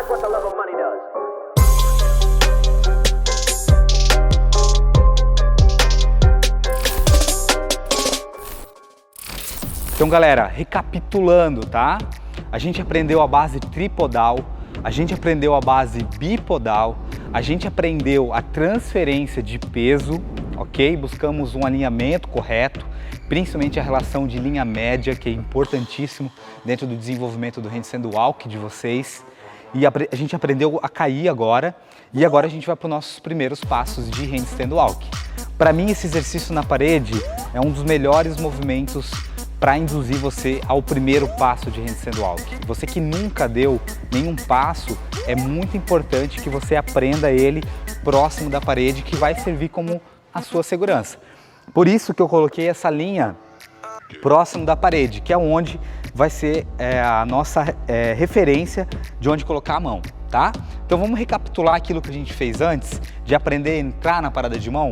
what the love of money does. Então, galera, recapitulando, tá? A gente aprendeu a base tripodal, a gente aprendeu a base bipodal, a gente aprendeu a transferência de peso, ok? Buscamos um alinhamento correto, principalmente a relação de linha média, que é importantíssimo dentro do desenvolvimento do handstand walk de vocês. E a gente aprendeu a cair agora, e agora a gente vai para os nossos primeiros passos de handstand walk. Para mim, esse exercício na parede é um dos melhores movimentos para induzir você ao primeiro passo de handstand walk. Você que nunca deu nenhum passo, é muito importante que você aprenda ele próximo da parede, que vai servir como a sua segurança. Por isso que eu coloquei essa linha próximo da parede, que é onde vai ser a nossa referência de onde colocar a mão, tá? Então vamos recapitular aquilo que a gente fez antes de aprender a entrar na parada de mão,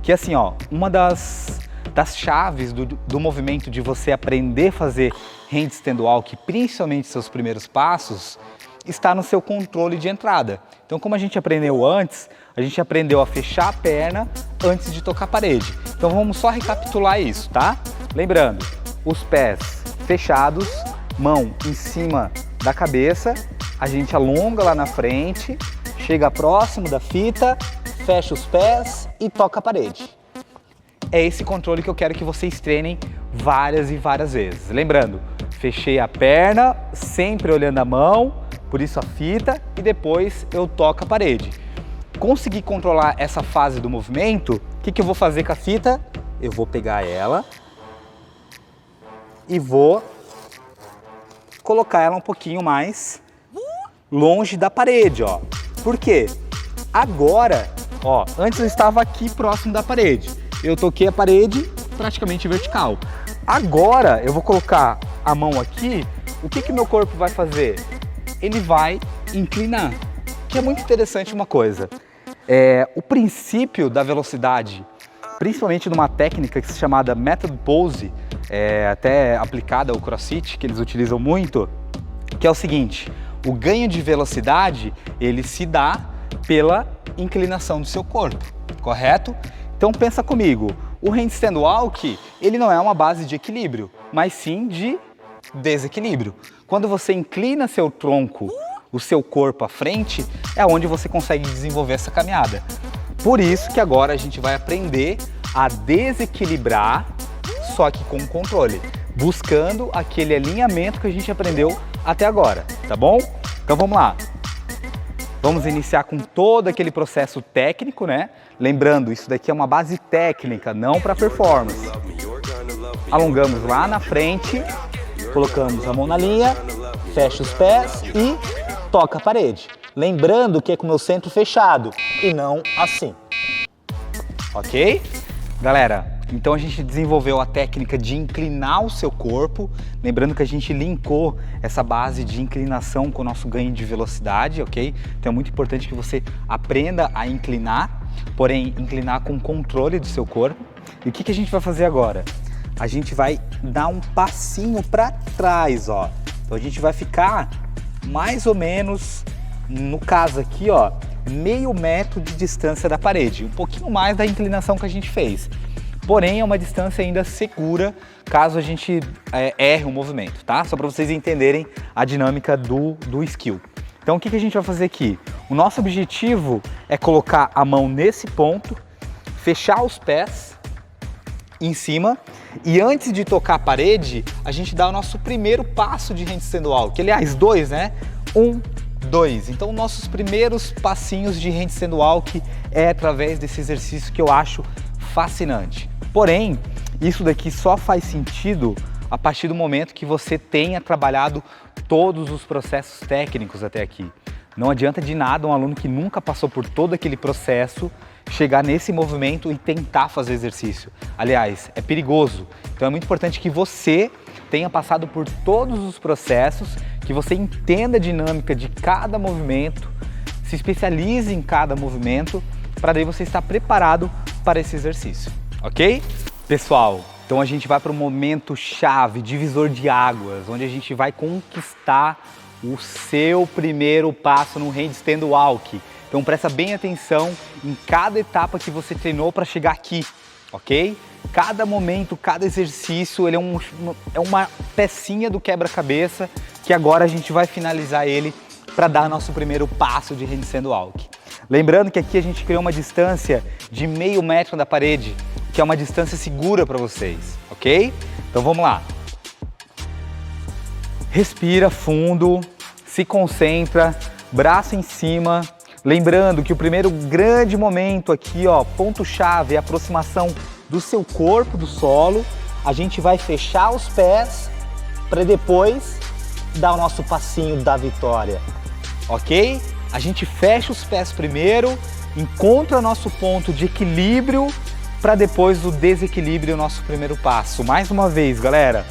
que assim, ó, uma das chaves do movimento de você aprender a fazer handstand walk, principalmente seus primeiros passos, está no seu controle de entrada. Então, como a gente aprendeu antes, a gente aprendeu a fechar a perna antes de tocar a parede. Então vamos só recapitular isso, tá? Lembrando, os pés fechados, mão em cima da cabeça, a gente alonga lá na frente, chega próximo da fita, fecha os pés e toca a parede. É esse controle que eu quero que vocês treinem várias e várias vezes. Lembrando, fechei a perna, sempre olhando a mão, por isso a fita, e depois eu toco a parede. Consegui controlar essa fase do movimento, o que eu vou fazer com a fita? Eu vou pegar ela e vou colocar ela um pouquinho mais longe da parede, ó. Por quê? Agora, ó, antes eu estava aqui próximo da parede. Eu toquei a parede praticamente vertical. Agora eu vou colocar a mão aqui, o que meu corpo vai fazer? Ele vai inclinar, que é muito interessante uma coisa. O princípio da velocidade, principalmente numa técnica que se chamada Method Pose, até aplicada ao CrossFit, que eles utilizam muito, que é o seguinte: o ganho de velocidade, ele se dá pela inclinação do seu corpo, correto? Então pensa comigo, o handstand walk, ele não é uma base de equilíbrio, mas sim de desequilíbrio. Quando você inclina seu tronco, o seu corpo à frente, é onde você consegue desenvolver essa caminhada. Por isso que agora a gente vai aprender a desequilibrar, só que com controle, buscando aquele alinhamento que a gente aprendeu até agora, tá bom? Então vamos lá. Vamos iniciar com todo aquele processo técnico, né? Lembrando, isso daqui é uma base técnica, não para performance. Alongamos lá na frente, colocamos a mão na linha, fecha os pés e toca a parede. Lembrando que é com o meu centro fechado e não assim. Ok? Galera, então a gente desenvolveu a técnica de inclinar o seu corpo, lembrando que a gente linkou essa base de inclinação com o nosso ganho de velocidade, ok? Então é muito importante que você aprenda a inclinar, porém inclinar com controle do seu corpo. E o que a gente vai fazer agora? A gente vai dar um passinho para trás, ó. Então a gente vai ficar mais ou menos, no caso aqui, ó, meio metro de distância da parede, um pouquinho mais da inclinação que a gente fez. Porém, é uma distância ainda segura caso a gente erre o movimento, tá? Só para vocês entenderem a dinâmica do skill. Então, o que a gente vai fazer aqui? O nosso objetivo é colocar a mão nesse ponto, fechar os pés em cima e antes de tocar a parede, a gente dá o nosso primeiro passo de handstand walk. Aliás, 2, né? 1, 2. Então, nossos primeiros passinhos de handstand walk é através desse exercício que eu acho fascinante. Porém, isso daqui só faz sentido a partir do momento que você tenha trabalhado todos os processos técnicos até aqui. Não adianta de nada um aluno que nunca passou por todo aquele processo chegar nesse movimento e tentar fazer exercício. Aliás, é perigoso. Então é muito importante que você tenha passado por todos os processos, que você entenda a dinâmica de cada movimento, se especialize em cada movimento, para daí você estar preparado para esse exercício, ok? Pessoal, então a gente vai para o momento chave, divisor de águas, onde a gente vai conquistar o seu primeiro passo no handstand walk. Então presta bem atenção em cada etapa que você treinou para chegar aqui, ok? Cada momento, cada exercício, ele é uma pecinha do quebra-cabeça que agora a gente vai finalizar ele para dar nosso primeiro passo de handstand walk. Lembrando que aqui a gente criou uma distância de meio metro da parede, que é uma distância segura para vocês, ok? Então vamos lá. Respira fundo, se concentra, braço em cima. Lembrando que o primeiro grande momento aqui, ó, ponto-chave, é a aproximação do seu corpo do solo. A gente vai fechar os pés para depois dar o nosso passinho da vitória, ok? A gente fecha os pés primeiro, encontra nosso ponto de equilíbrio para depois do desequilíbrio, o nosso primeiro passo. Mais uma vez, galera,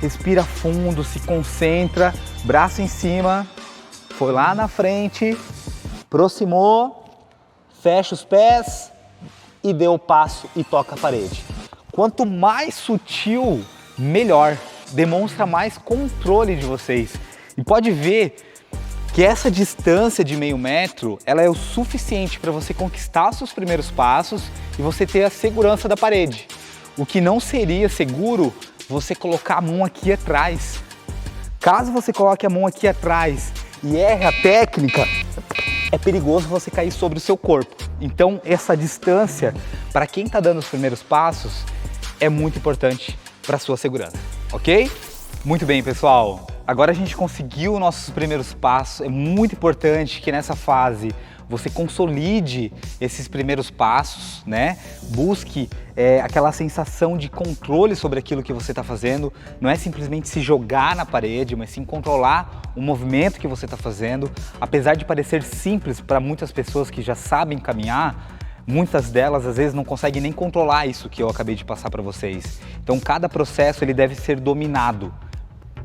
respira fundo, se concentra, braço em cima, foi lá na frente, aproximou, fecha os pés e deu o passo e toca a parede. Quanto mais sutil, melhor. Demonstra mais controle de vocês. E pode ver que essa distância de meio metro, ela é o suficiente para você conquistar os seus primeiros passos e você ter a segurança da parede. O que não seria seguro, você colocar a mão aqui atrás. Caso você coloque a mão aqui atrás e erre a técnica, é perigoso você cair sobre o seu corpo. Então essa distância, para quem está dando os primeiros passos, é muito importante para a sua segurança, ok? Muito bem, pessoal. Agora a gente conseguiu nossos primeiros passos. É muito importante que nessa fase você consolide esses primeiros passos, né? Busque aquela sensação de controle sobre aquilo que você está fazendo. Não é simplesmente se jogar na parede, mas sim controlar o movimento que você está fazendo. Apesar de parecer simples para muitas pessoas que já sabem caminhar, muitas delas às vezes não conseguem nem controlar isso que eu acabei de passar para vocês. Então cada processo ele deve ser dominado.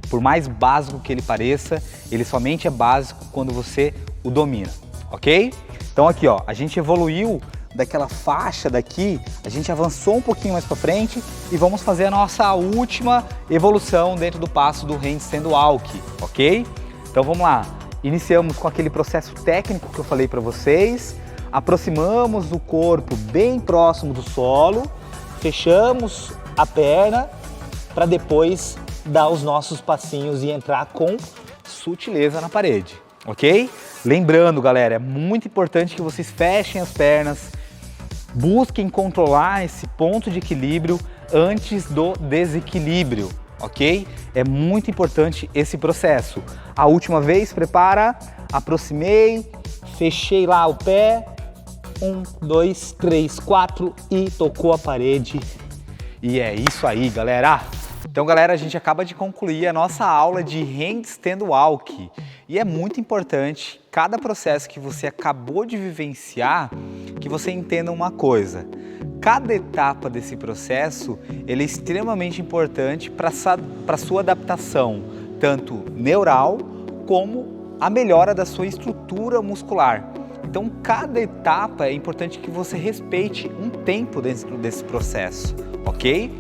Por mais básico que ele pareça, ele somente é básico quando você o domina, ok? Então aqui, ó, a gente evoluiu daquela faixa daqui, a gente avançou um pouquinho mais para frente e vamos fazer a nossa última evolução dentro do passo do handstand walk, ok? Então vamos lá. Iniciamos com aquele processo técnico que eu falei para vocês. Aproximamos o corpo bem próximo do solo, fechamos a perna para depois dar os nossos passinhos e entrar com sutileza na parede, ok? Lembrando, galera, é muito importante que vocês fechem as pernas, busquem controlar esse ponto de equilíbrio antes do desequilíbrio, ok? É muito importante esse processo. A última vez, prepara, aproximei, fechei lá o pé, 1, 2, 3, 4 e tocou a parede. E é isso aí, galera! Então, galera, a gente acaba de concluir a nossa aula de handstand walk e é muito importante, cada processo que você acabou de vivenciar, que você entenda uma coisa. Cada etapa desse processo ele é extremamente importante para a sua adaptação, tanto neural como a melhora da sua estrutura muscular. Então, cada etapa é importante que você respeite um tempo dentro desse processo, ok?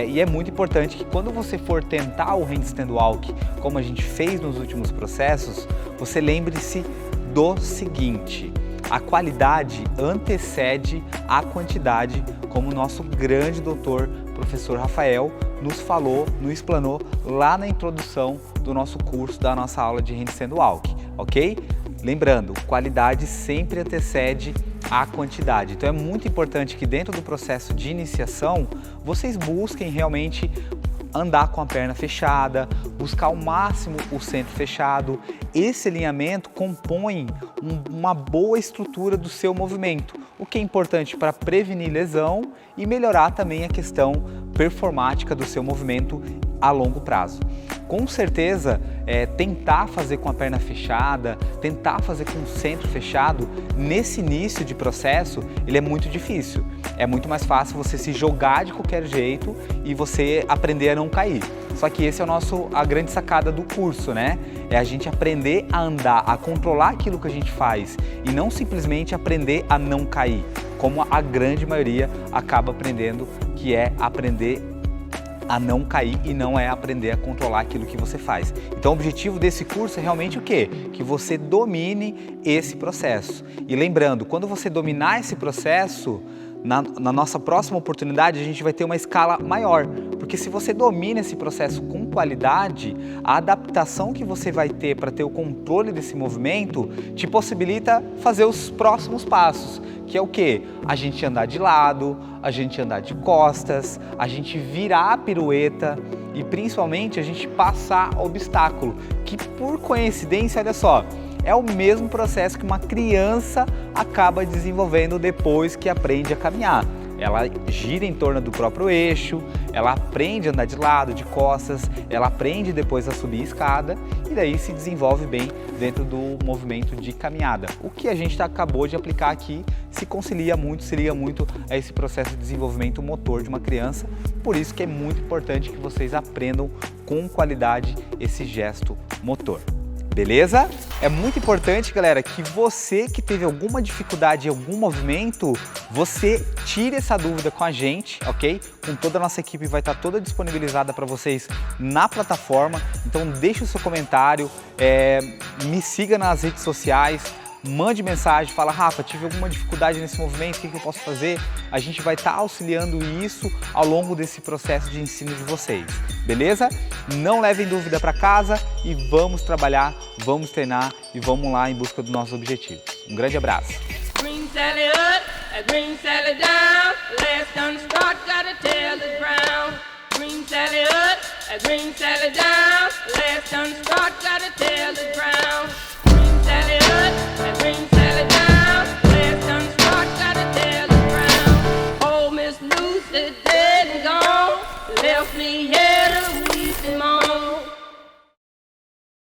E é muito importante que quando você for tentar o handstand walk, como a gente fez nos últimos processos, você lembre-se do seguinte: a qualidade antecede a quantidade, como o nosso grande doutor, professor Rafael, nos falou, nos explanou lá na introdução do nosso curso, da nossa aula de handstand walk, ok? Lembrando, qualidade sempre antecede a quantidade. Então é muito importante que dentro do processo de iniciação, vocês busquem realmente andar com a perna fechada, buscar ao máximo o centro fechado. Esse alinhamento compõe uma boa estrutura do seu movimento, o que é importante para prevenir lesão e melhorar também a questão performática do seu movimento a longo prazo. Com certeza, tentar fazer com a perna fechada, tentar fazer com o centro fechado, nesse início de processo, ele é muito difícil. É muito mais fácil você se jogar de qualquer jeito e você aprender a não cair. Só que esse é a grande sacada do curso, né? É a gente aprender a andar, a controlar aquilo que a gente faz e não simplesmente aprender a não cair, como a grande maioria acaba aprendendo, que é aprender a não cair e não é aprender a controlar aquilo que você faz. Então o objetivo desse curso é realmente o quê? Que você domine esse processo. E lembrando, quando você dominar esse processo, na nossa próxima oportunidade a gente vai ter uma escala maior, porque se você domina esse processo com qualidade, a adaptação que você vai ter para ter o controle desse movimento te possibilita fazer os próximos passos, que é o quê? A gente andar de lado, a gente andar de costas, a gente virar a pirueta e principalmente a gente passar obstáculo, que por coincidência, olha só, é o mesmo processo que uma criança acaba desenvolvendo depois que aprende a caminhar. Ela gira em torno do próprio eixo, ela aprende a andar de lado, de costas, ela aprende depois a subir a escada e daí se desenvolve bem dentro do movimento de caminhada. O que a gente acabou de aplicar aqui se concilia muito a esse processo de desenvolvimento motor de uma criança, por isso que é muito importante que vocês aprendam com qualidade esse gesto motor. Beleza? É muito importante, galera, que você que teve alguma dificuldade em algum movimento, você tire essa dúvida com a gente, ok? Com toda a nossa equipe vai estar toda disponibilizada para vocês na plataforma. Então deixe o seu comentário, me siga nas redes sociais, mande mensagem, fala: Rafa, tive alguma dificuldade nesse movimento, o que eu posso fazer? A gente vai estar auxiliando isso ao longo desse processo de ensino de vocês, beleza? Não levem dúvida para casa e vamos trabalhar, vamos treinar e vamos lá em busca dos nossos objetivos. Um grande abraço! Green Sally up, green Sally down, last done start, gotta tell the ground. Green Sally up, green Sally down, last done start, gotta tell